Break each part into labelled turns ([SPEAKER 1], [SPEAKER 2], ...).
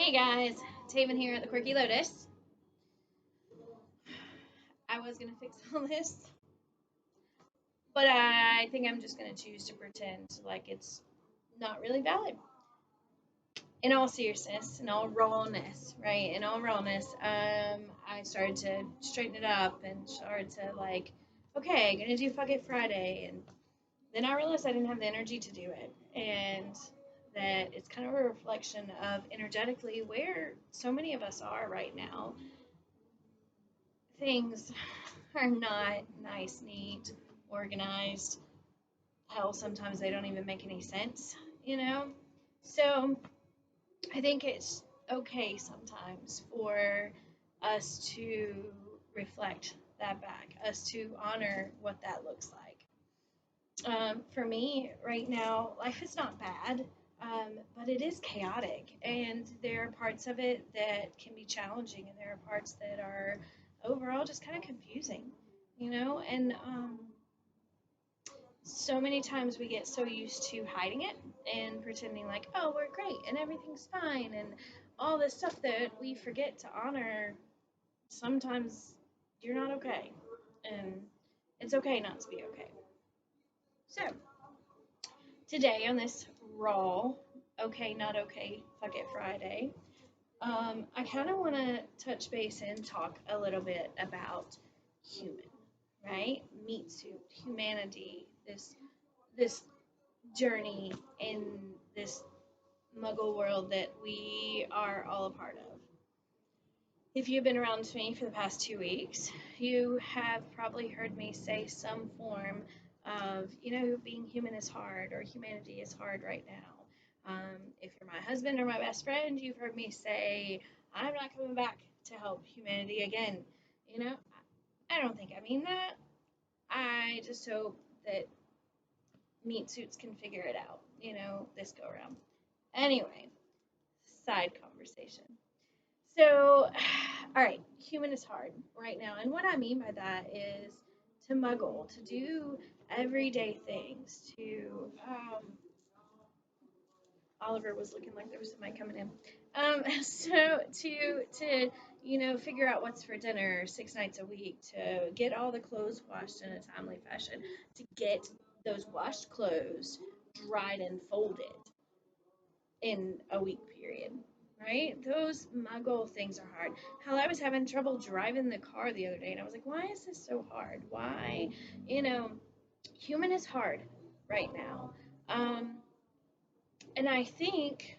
[SPEAKER 1] Hey guys, Taven here at the Quirky Lotus. I was gonna fix all this, but I think I'm just gonna choose to pretend like it's not really valid. In all seriousness, in all rawness, right? In all rawness, I started to straighten it up and started to okay, gonna do Fuck It Friday, and then I realized I didn't have the energy to do it, and that it's kind of a reflection of energetically where so many of us are right now. Things are not nice, neat, organized. Hell, sometimes they don't even make any sense, you know? So I think it's okay sometimes for us to reflect that back, us to honor what that looks like. For me, right now, life is not bad, but it is chaotic, and there are parts of it that can be challenging, and there are parts that are overall just kind of confusing, And so many times we get so used to hiding it and pretending like, oh, we're great and everything's fine, and all this stuff that we forget to honor. Sometimes you're not okay, and it's okay not to be okay. So, today on this raw, okay, not okay, fuck it Friday, I kind of want to touch base and talk a little bit about human, right? Meat suit, humanity, this journey in this muggle world that we are all a part of. If you've been around me for the past 2 weeks, you have probably heard me say some form of, being human is hard or humanity is hard right now. If you're my husband or my best friend, you've heard me say, I'm not coming back to help humanity again. You know, I don't think I mean that. I just hope that meat suits can figure it out, this go around. Anyway, side conversation. So, all right, human is hard right now. And what I mean by that is to muggle, to do everyday things, to. Oliver was looking like there was somebody coming in. So figure out what's for dinner 6 nights a week, to get all the clothes washed in a timely fashion, to get those washed clothes dried and folded in a week period, right? Those muggle things are hard. Hell, I was having trouble driving the car the other day, and I was like, why is this so hard? Why? You know, human is hard right now. And I think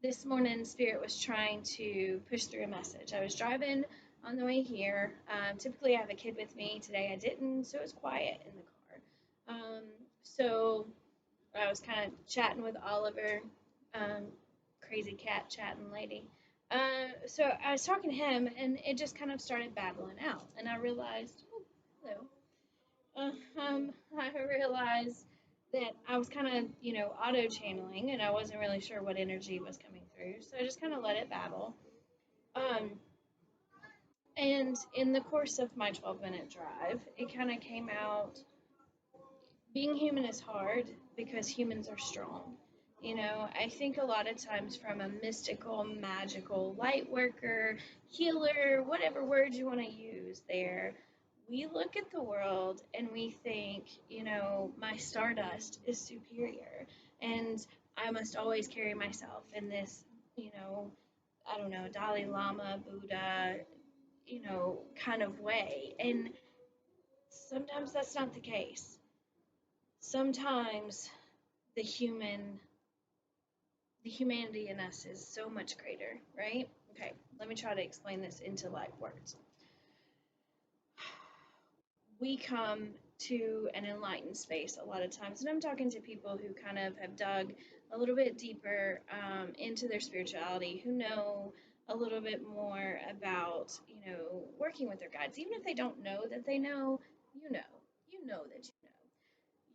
[SPEAKER 1] this morning Spirit was trying to push through a message. I was driving on the way here. Typically, I have a kid with me. Today, I didn't, so it was quiet in the car. So I was kind of chatting with Oliver, um, crazy cat chatting lady. So I was talking to him, and it just kind of started babbling out, and I realized, oh, hello. I realized that I was kind of, auto channeling, and I wasn't really sure what energy was coming through, so I just kind of let it babble. Um, and in the course of my 12-minute drive, it kind of came out being human is hard because humans are strong. I think a lot of times from a mystical, magical, light worker, healer, whatever word you want to use there, we look at the world and we think, my stardust is superior. And I must always carry myself in this, I don't know, Dalai Lama, Buddha, kind of way. And sometimes that's not the case. Sometimes the humanity in us is so much greater, right? Okay, let me try to explain this into light words. We come to an enlightened space a lot of times, and I'm talking to people who kind of have dug a little bit deeper into their spirituality, who know a little bit more about, working with their guides. Even if they don't know that they know, you know that you know.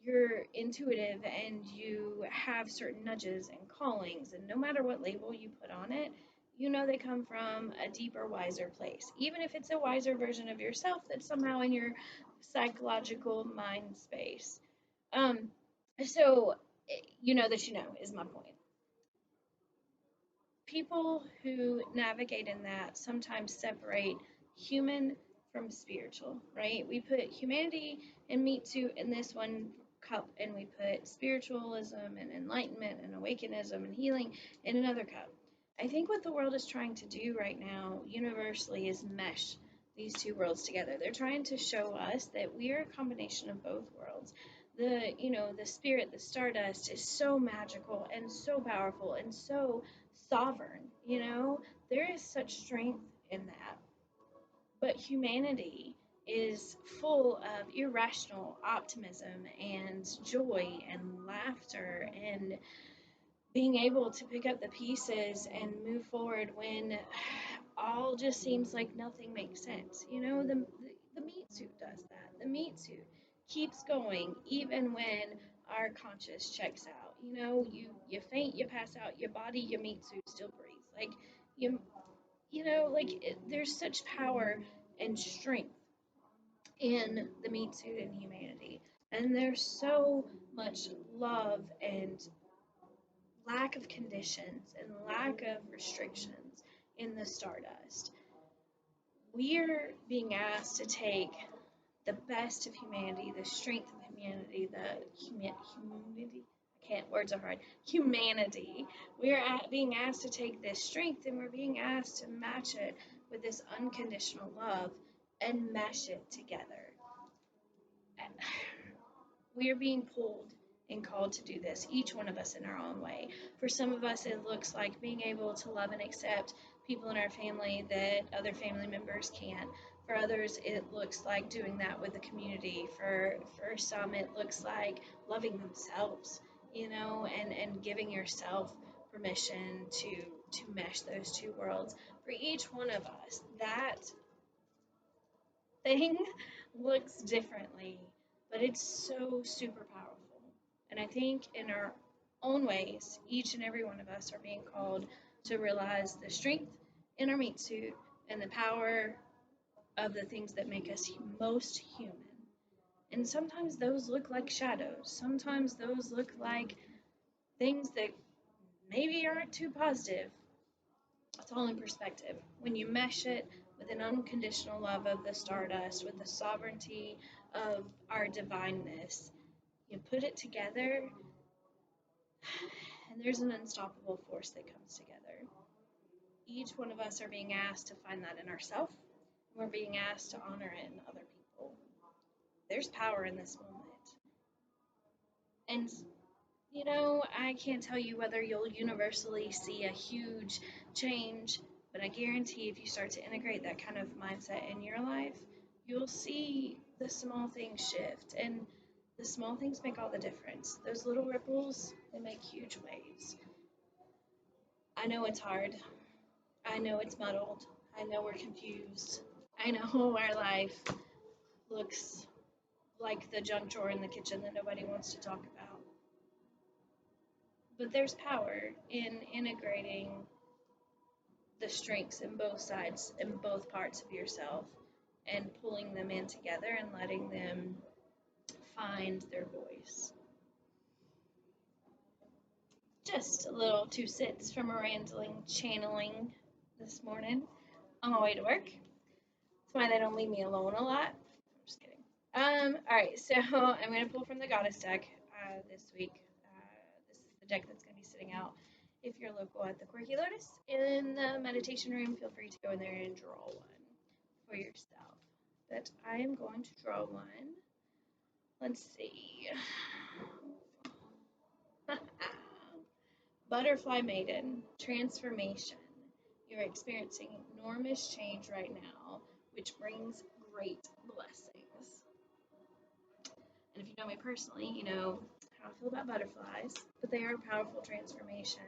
[SPEAKER 1] You're intuitive and you have certain nudges and callings, and no matter what label you put on it, they come from a deeper, wiser place. Even if it's a wiser version of yourself that's somehow in your psychological mind space. So, you know that is my point. people who navigate in that sometimes separate human from spiritual, right? We put humanity and meat suit in this one cup, and we put spiritualism and enlightenment and awakenism and healing in another cup. I think what the world is trying to do right now, universally, is mesh these two worlds together. They're trying to show us that we are a combination of both worlds. The spirit, the stardust, is so magical and so powerful and so sovereign. There is such strength in that. But humanity is full of irrational optimism and joy and laughter and being able to pick up the pieces and move forward when all just seems like nothing makes sense. The meat suit does that. The meat suit keeps going even when our conscious checks out. You faint, you pass out, your body, your meat suit still breathes. Like you, there's such power and strength in the meat suit and humanity, and there's so much love and lack of conditions and lack of restrictions in the stardust. We're being asked to take the best of humanity, the strength of humanity, humanity. I can't. Words are hard. Humanity. Being asked to take this strength, and we're being asked to match it with this unconditional love and mesh it together. We are being pulled and called to do this, each one of us in our own way. For some of us, it looks like being able to love and accept people in our family that other family members can't. For others, it looks like doing that with the community. For some, it looks like loving themselves, and giving yourself permission to mesh those two worlds. For each one of us, that thing looks differently, but it's so super powerful. And I think in our own ways, each and every one of us are being called to realize the strength in our meat suit and the power of the things that make us most human. And sometimes those look like shadows. Sometimes those look like things that maybe aren't too positive. It's all in perspective. When you mesh it with an unconditional love of the stardust, with the sovereignty of our divineness, you put it together, and there's an unstoppable force that comes together. Each one of us are being asked to find that in ourselves. We're being asked to honor it in other people. There's power in this moment. And I can't tell you whether you'll universally see a huge change, but I guarantee if you start to integrate that kind of mindset in your life, you'll see the small things shift. And the small things make all the difference. Those little ripples, they make huge waves. I know it's hard. I know it's muddled. I know we're confused. I know our life looks like the junk drawer in the kitchen that nobody wants to talk about. But there's power in integrating the strengths in both sides, in both parts of yourself, and pulling them in together and letting them find their voice. Just a little 2 cents from a rambling channeling this morning on my way to work. That's why they don't leave me alone a lot. I'm just kidding. Alright, so I'm going to pull from the Goddess deck this week. This is the deck that's going to be sitting out if you're local at the Quirky Lotus. In the meditation room, feel free to go in there and draw one for yourself. But I am going to draw one. Let's see. Butterfly Maiden, transformation. You're experiencing enormous change right now, which brings great blessings. And if you know me personally, you know how I feel about butterflies, but they are a powerful transformation.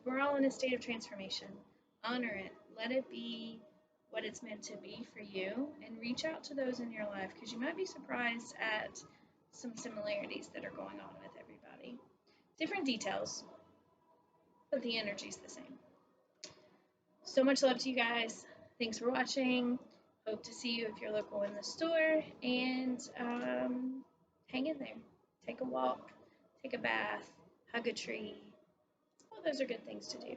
[SPEAKER 1] We're all in a state of transformation. Honor it. Let it be what it's meant to be for you, and reach out to those in your life, because you might be surprised at some similarities that are going on with everybody. Different details, but the energy's the same. So much love to you guys. Thanks for watching. Hope to see you if you're local in the store, and hang in there. Take a walk, take a bath, hug a tree. All those are good things to do.